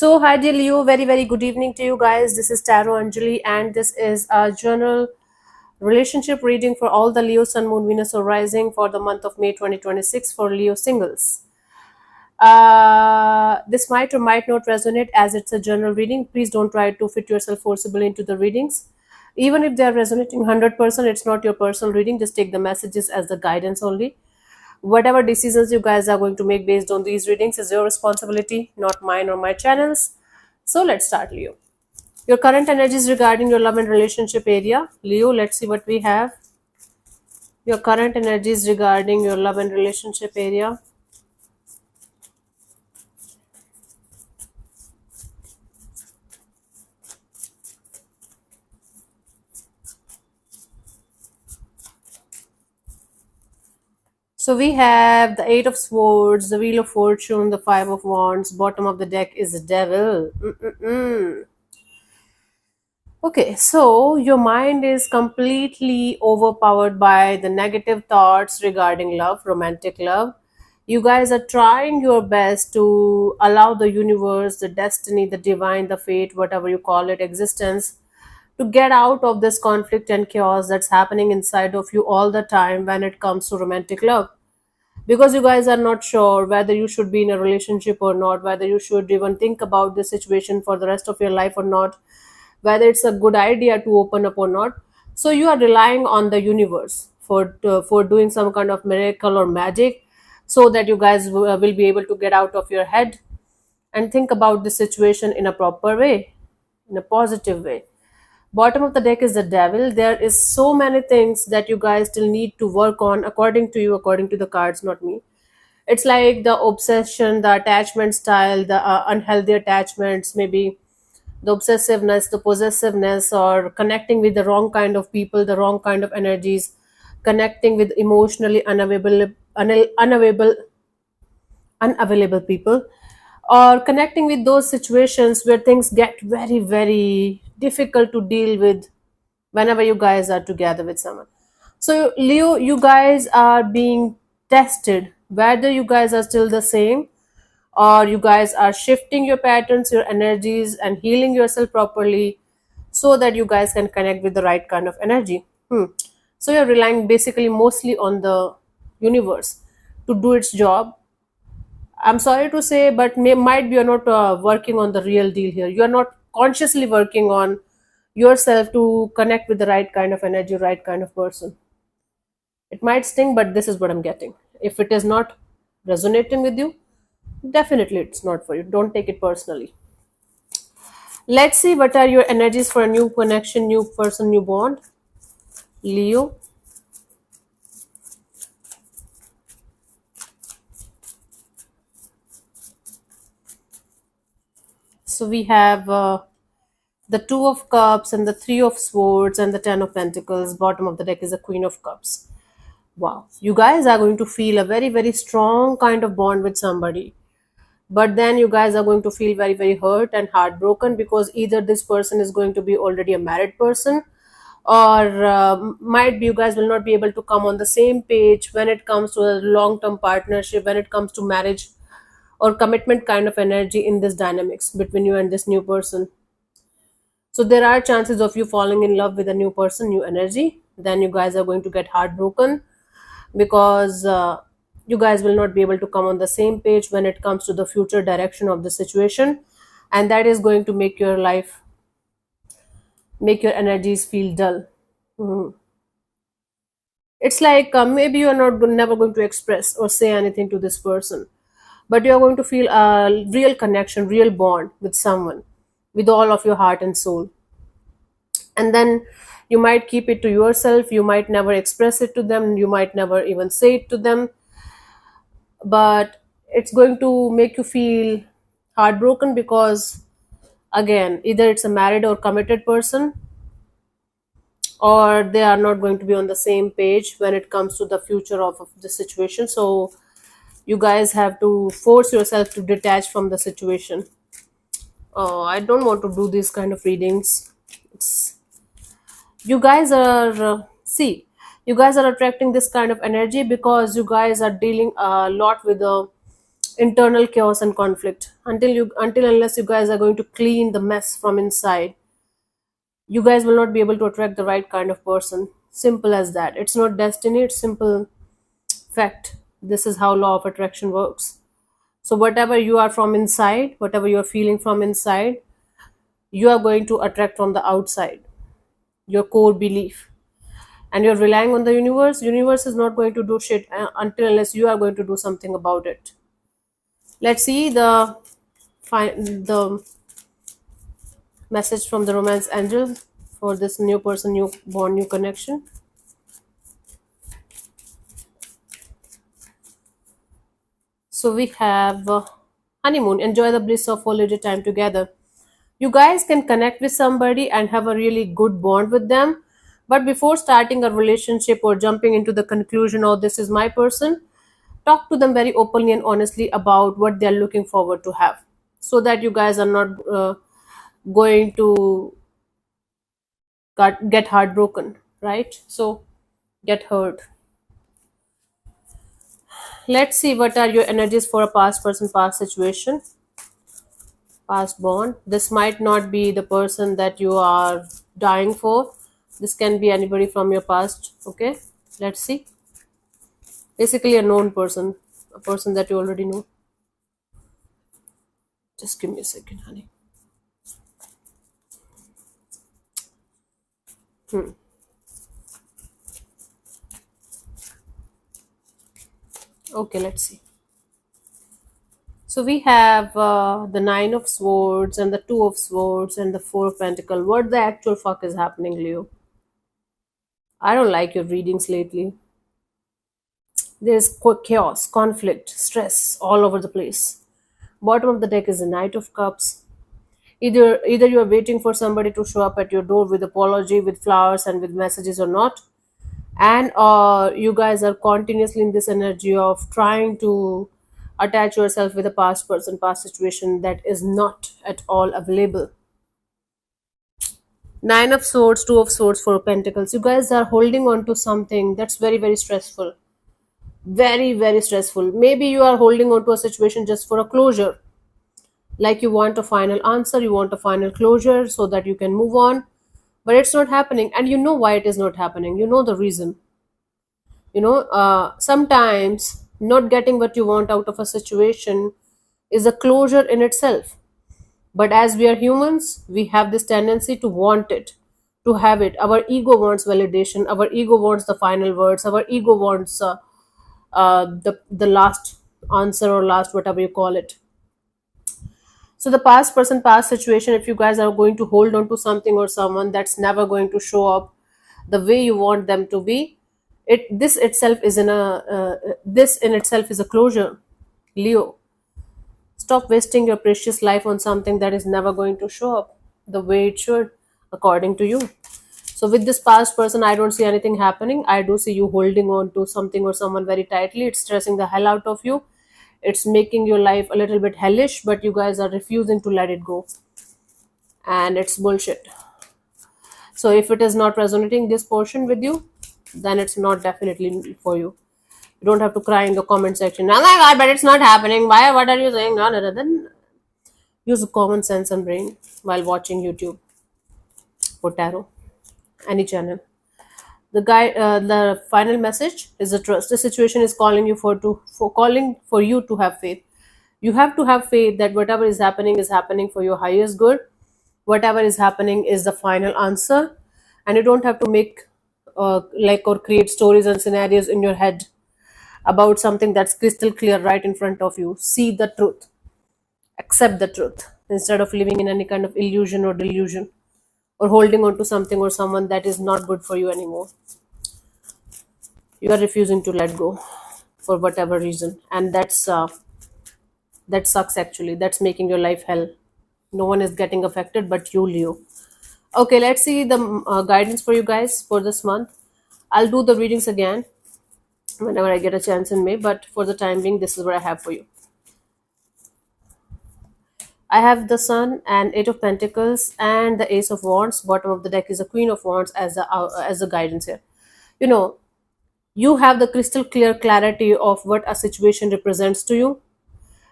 Hi dear Leo, very good evening to you guys. This is Tarot Anjali, and this is a general relationship reading for all the Leo Sun, Moon, Venus, or Rising for the month of May 2026 for Leo singles. This might or might not resonate as it's a general reading. Please don't try to fit yourself forcibly into the readings. Even if they are resonating 100%, it's not your personal reading. Just take the messages as the guidance only. Whatever decisions you guys are going to make based on these readings is your responsibility, not mine or my channel's. So let's start, Leo. Your current energies regarding your love and relationship area. Leo, let's see what we have. Your current energies regarding your love and relationship area. So we have the Eight of Swords, the Wheel of Fortune, the Five of Wands. Bottom of the deck is the Devil. Okay, so your mind is completely overpowered by the negative thoughts regarding love, romantic love. You guys are trying your best to allow the universe, the destiny, the divine, the fate, whatever you call it, existence, to get out of this conflict and chaos that's happening inside of you all the time when it comes to romantic love. Because you guys are not sure whether you should be in a relationship or not, whether you should even think about this situation for the rest of your life or not, whether it's a good idea to open up or not. So you are relying on the universe for doing some kind of miracle or magic, so that you guys will be able to get out of your head and think about the situation in a proper way, in a positive way. Bottom of the deck is the Devil. There is so many things that you guys still need to work on, according to you, according to the cards, not me. It's like the obsession, the attachment style, the unhealthy attachments, maybe the obsessiveness, the possessiveness, or connecting with the wrong kind of people, the wrong kind of energies, connecting with emotionally unavailable people, or connecting with those situations where things get very difficult to deal with whenever you guys are together with someone. So Leo, you guys are being tested whether you guys are still the same, or you guys are shifting your patterns, your energies, and healing yourself properly, so that you guys can connect with the right kind of energy. So you're relying basically mostly on the universe to do its job. I'm sorry to say, but might be you're not working on the real deal here. You're not consciously working on yourself to connect with the right kind of energy, right kind of person. It might sting, but this is what I'm getting. If it is not resonating with you, definitely it's not for you. Don't take it personally. Let's see what are your energies for a new connection, new person, new bond. Leo. So we have the Two of Cups and the Three of Swords and the Ten of Pentacles. Bottom of the deck is the Queen of Cups. Wow. You guys are going to feel a very strong kind of bond with somebody. But then you guys are going to feel very hurt and heartbroken, because either this person is going to be already a married person, or might be you guys will not be able to come on the same page when it comes to a long term partnership, when it comes to marriage or commitment kind of energy in this dynamics between you and this new person. So there are chances of you falling in love with a new person, new energy. Then you guys are going to get heartbroken, because you guys will not be able to come on the same page when it comes to the future direction of the situation, and that is going to make your life, make your energies feel dull. Mhm. It's like maybe you're not never going to express or say anything to this person, but you're going to feel a real connection, real bond with someone, with all of your heart and soul. And then you might keep it to yourself, you might never express it to them, you might never even say it to them, but it's going to make you feel heartbroken, because again, either it's a married or committed person, or they are not going to be on the same page when it comes to the future of the situation. So you guys have to force yourself to detach from the situation. Oh, I don't want to do these kind of readings. It's, you guys are see, you guys are attracting this kind of energy because you guys are dealing a lot with the internal chaos and conflict. Until unless you guys are going to clean the mess from inside, you guys will not be able to attract the right kind of person. Simple as that. It's not destiny, it's simple fact. This is how law of attraction works. So whatever you are from inside, whatever you are feeling from inside, you are going to attract from the outside, your core belief. And you're relying on the universe is not going to do shit until unless you are going to do something about it. Let's see the message from the romance angel for this new person, new born, new connection. So we have honeymoon, enjoy the bliss of holiday time together. You guys can connect with somebody and have a really good bond with them. But before starting a relationship or jumping into the conclusion, oh, this is my person, talk to them very openly and honestly about what they're looking forward to have, so that you guys are not going to get heartbroken, right? So get hurt. Let's see what are your energies for a past person, past situation, past bond. This might not be the person that you are dying for. This can be anybody from your past. Okay, let's see. Basically, a known person, a person that you already know. Just give me a second, honey. Okay, let's see. So we have the Nine of Swords and the Two of Swords and the Four of Pentacles. What the actual fuck is happening, Leo? I don't like your readings lately. There's chaos, conflict, stress all over the place. Bottom of the deck is the Knight of Cups. Either you are waiting for somebody to show up at your door with apology, with flowers, and with messages or not, and you guys are continuously in this energy of trying to attach yourself with a past person, past situation that is not at all available. Nine of Swords, Two of Swords, Four of Pentacles. You guys are holding on to something that's very, very stressful. Very, very stressful. Maybe you are holding on to a situation just for a closure. Like you want a final answer, you want a final closure so that you can move on. But it's not happening. And you know why it is not happening. You know the reason. Sometimes not getting what you want out of a situation is a closure in itself. But as we are humans, we have this tendency to want it, to have it. Our ego wants validation, our ego wants the final words, our ego wants the last answer or last whatever you call it. So the past person, past situation, if you guys are going to hold on to something or someone that's never going to show up the way you want them to be, this in itself is a closure. Leo, stop wasting your precious life on something that is never going to show up the way it should, according to you. So with this past person, I don't see anything happening. I do see you holding on to something or someone very tightly. It's stressing the hell out of you. It's making your life a little bit hellish, but you guys are refusing to let it go. And it's bullshit. So if it is not resonating this portion with you, then it's not definitely for you. You don't have to cry in the comment section. Oh my god, but it's not happening. Why? What are you saying? No, no, no. Then use common sense and brain while watching YouTube or tarot, any channel. The final message is the trust. The situation is calling you calling for you to have faith. You have to have faith that whatever is happening for your highest good. Whatever is happening is the final answer, and you don't have to make or create stories and scenarios in your head about something that's crystal clear right in front of you. See the truth, accept the truth instead of living in any kind of illusion or delusion, or holding on to something or someone that is not good for you anymore. You are refusing to let go for whatever reason, and that sucks actually. That's making your life hell. No one is getting affected but you, Leo. Okay, let's see the guidance for you guys for this month. I'll do the readings again whenever I get a chance in May, but for the time being, this is what I have for you. I have the Sun and Eight of Pentacles and the Ace of Wands. Bottom of the deck is the Queen of Wands as the guidance here. You have the crystal clear clarity of what a situation represents to you.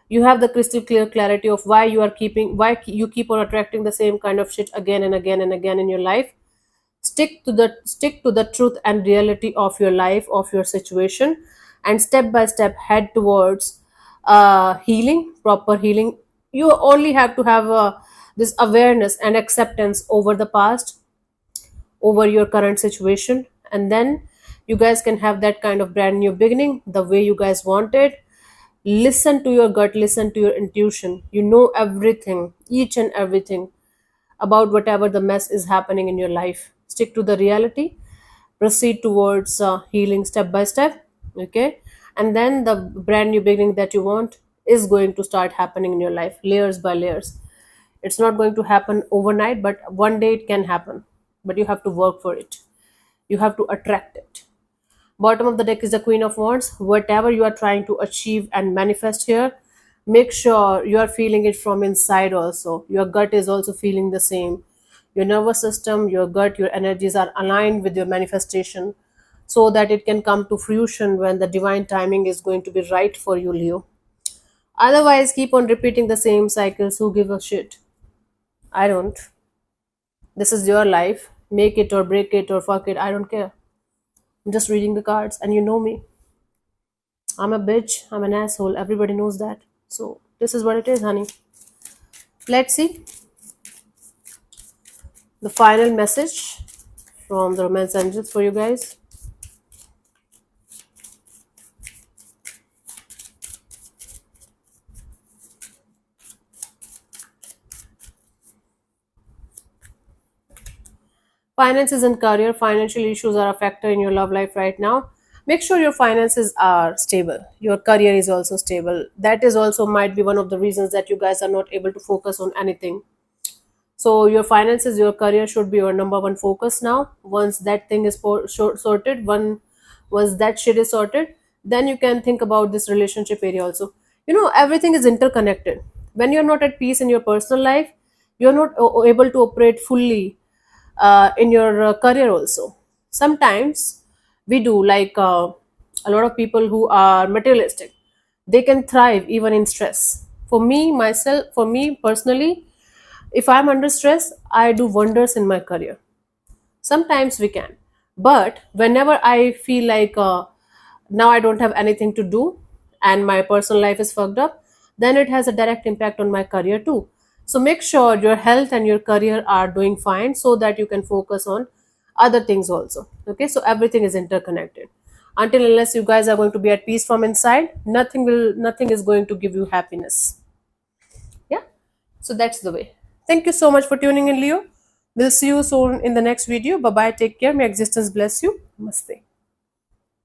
You have the crystal clear clarity of why you keep on attracting the same kind of shit again and again and again in your life. Stick to the truth and reality of your life, of your situation, and step by step head towards healing, proper healing. You only have to have this awareness and acceptance over the past, over your current situation, and then you guys can have that kind of brand new beginning the way you guys want it. Listen to your gut, listen to your intuition. You know everything, each and everything about whatever the mess is happening in your life. Stick to the reality, proceed towards healing step by step. Okay, and then the brand new beginning that you want is going to start happening in your life, layers by layers. It's not going to happen overnight, but one day it can happen. But you have to work for it, you have to attract it. Bottom of the deck is the Queen of Wands. Whatever you are trying to achieve and manifest here, make sure you are feeling it from inside also. Your gut is also feeling the same. Your nervous system, your gut, your energies are aligned with your manifestation so that it can come to fruition when the divine timing is going to be right for you, Leo. Otherwise, keep on repeating the same cycles. Who give a shit? I don't. This is your life. Make it or break it or fuck it. I don't care. I'm just reading the cards, and you know me. I'm a bitch. I'm an asshole. Everybody knows that. So, this is what it is, honey. Let's see the final message from the romance angels for you guys. Finances and career. Financial issues are a factor in your love life right now. Make sure your finances are stable. Your career is also stable. That is also might be one of the reasons that you guys are not able to focus on anything. So your finances, your career should be your number one focus now. Once that thing is sorted, once that shit is sorted, then you can think about this relationship area also. You know, everything is interconnected. When you're not at peace in your personal life, you're not able to operate fully in your career also. Sometimes we do like a lot of people who are materialistic, they can thrive even in stress. For me personally, if I'm under stress, I do wonders in my career. Sometimes we can. But whenever I feel like now I don't have anything to do and my personal life is fucked up, then it has a direct impact on my career too. So make sure your health and your career are doing fine so that you can focus on other things also. Okay, so everything is interconnected. Until unless you guys are going to be at peace from inside, nothing is going to give you happiness. Yeah. So that's the way. Thank you so much for tuning in, Leo. We'll see you soon in the next video. Bye bye. Take care. May existence bless you. Namaste.